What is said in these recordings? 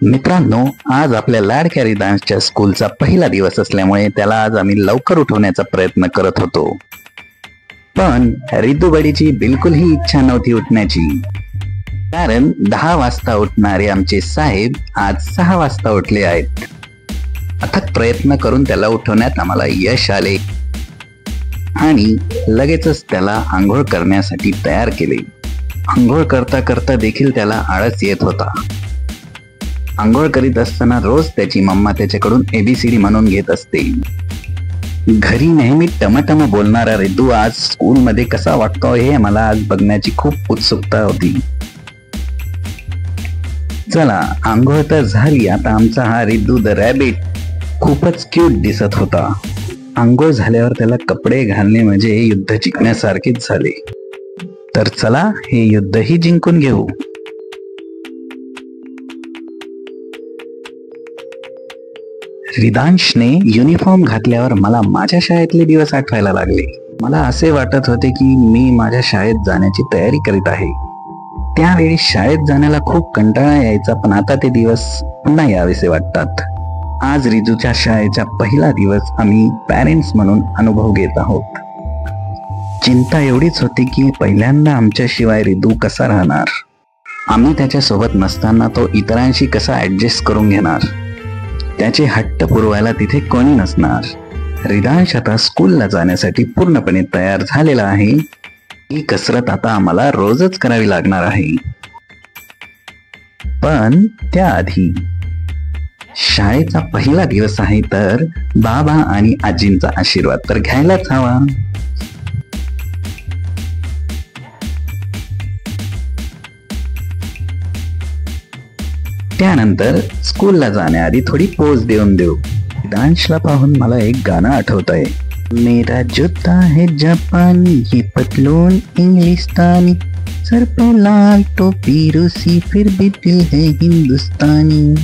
मित्रांनो, आज आपल्या लाडक्या रिदांशच्या स्कूलचा पहिला दिवस असल्यामुळे त्याला आज आम्ही लवकर उठवण्याचा प्रयत्न करत होतो. पण रिदू बडीची बिलकुलही इच्छा नव्हती उठण्याची. कारण 10 वाजता उठणारे आमचे साहेब आज 6 वाजता उठले आहेत. अथक प्रयत्न करून त्याला उठवण्यात आम्हाला यश आले आणि लगेचच त्याला आंघोळ करण्यासाठी तयार केले. आंघोळ करता करता देखील त्याला आळस येत होता. आंघोळ करीत असताना रोज त्याची मम्मा त्याच्याकडून ABCD म्हणून घेत असते. घरी नेहमी टमटम बोलणारा रिदू आज स्कूलमध्ये कसा वागतो हे मला आज बघण्याची खूप उत्सुकता होती. चला, आंघोळ तर झाली. आता आमचा हा रिदू द रॅबिट खूपच क्यूट दिसत होता. आंघोळ झाल्यावर त्याला कपडे घालणे म्हणजे युद्ध जिंकण्यासारखेच झाले. तर चला, हे युद्धही जिंकून घेऊ. रिदांशने युनिफॉर्म घातल्यावर मला माझ्या शाळेतले दिवस आठवायला लागले. मला असे वाटत होते की मी माझ्या शाळेत जाण्याची तयारी करीत आहे. त्यावेळी शाळेत जाण्याला खूप कंटाळा यायचा, पण आता ते दिवस पुन्हा यावेसे वाटतात. आज रिजूच्या शाळेचा पहिला दिवस आम्ही पॅरेंट्स म्हणून अनुभव घेत आहोत. चिंता एवढीच होती की पहिल्यांदा आमच्याशिवाय रिदू कसा राहणार. आम्ही त्याच्यासोबत नसताना तो इतरांशी कसा ऍडजस्ट करून घेणार. त्याचे हट्ट पुरवायला तिथे कोणी नसणार. रिदांश आता स्कूलला जाण्यासाठी पूर्णपणे तयार झालेला आहे. ही कसरत आता आम्हाला रोजच करावी लागणार आहे. पण त्याआधी शाळेचा पहिला दिवस आहे, तर बाबा आणि आजींचा आशीर्वाद तर घ्यायलाच हवा. त्यानंतर स्कूलला जाण्याआधी थोडी पोज देऊन देऊ. रिदांशला पाहून मला एक गाणं आठवत आहे. मेरा जूता है जापानी, ये पतलून इंग्लिस्तानी, सर पे लाल टोपी रूसी, फिर भी दिल है हिंदुस्तानी.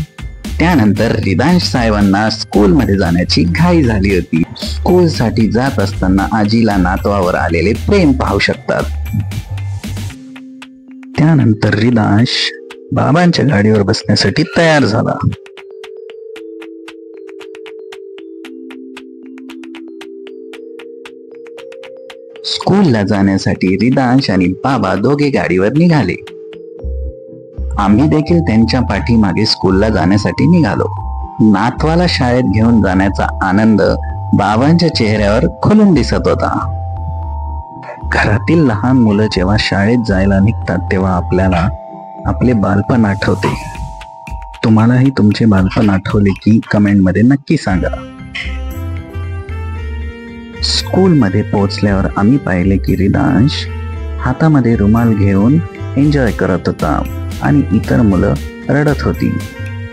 त्यानंतर रिदांश साहेबांना स्कूलमध्ये जाण्याची घाई झाली होती. स्कूलसाठी जात असताना आजीला नातवावर आलेले प्रेम पाहू शकतात. त्यानंतर रिदांश बाबांच्या गाडीवर बसण्यासाठी तयार झाला. स्कूलला जाण्यासाठी रिदांश आणि बाबा दोघे गाडीवर निघाले. आम्ही देखील त्यांच्या पाठीमागे स्कूलला जाण्यासाठी निघालो. नातवाला शाळेत घेऊन जाण्याचा आनंद बाबांच्या चेहऱ्यावर खुलून दिसत होता. घरातील लहान मुलं जेव्हा शाळेत जायला निघतात तेव्हा आपल्याला आपले बालपण आठवते. तुम्हालाही तुमचे बालपण आठवले की कमेंटमध्ये नक्की सांगा. स्कूलमध्ये पोहोचल्यावर आम्ही पाहिले की रिदांश हातामध्ये रुमाल घेऊन एन्जॉय करत होता आणि इतर मुलं रडत होती.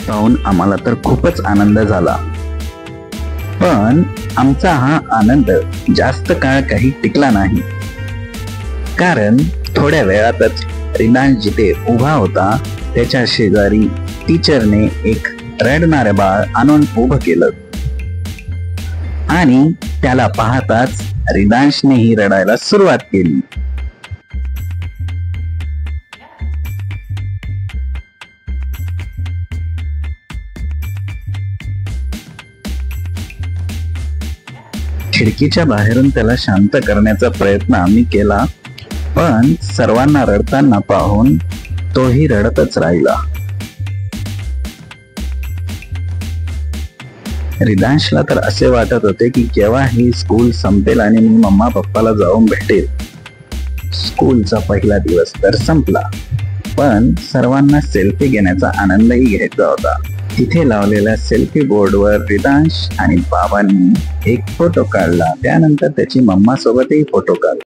पाहून आम्हाला तर खूपच आनंद झाला. पण आमचा हा आनंद जास्त काळ काही टिकला नाही. कारण थोड्या वेळातच रिदांश जिथे उभा होता त्याच्या शेजारी टीचरने एक रडणारे बाळ आणून उभं केलं आणि त्याला पाहताच रिदांशनेही रडायला सुरुवात केली. खिडकीच्या बाहेरून त्याला शांत करण्याचा प्रयत्न आम्ही केला, पण सर्वांना रडताना पाहून तोही रडतच राहिला. रिदांशला तर असे वाटत होते की केव्हा ही स्कूल संपेल आणि मी मम्मा पप्पाला जाऊन भेटेल. स्कूलचा पहिला दिवस तर संपला, पण सर्वांना सेल्फी घेण्याचा आनंदही घ्यायचा होता. तिथे लावलेल्या सेल्फी बोर्डवर रिदांश आणि बाबांनी एक फोटो काढला. त्यानंतर त्याची मम्मा सोबतही फोटो काढला.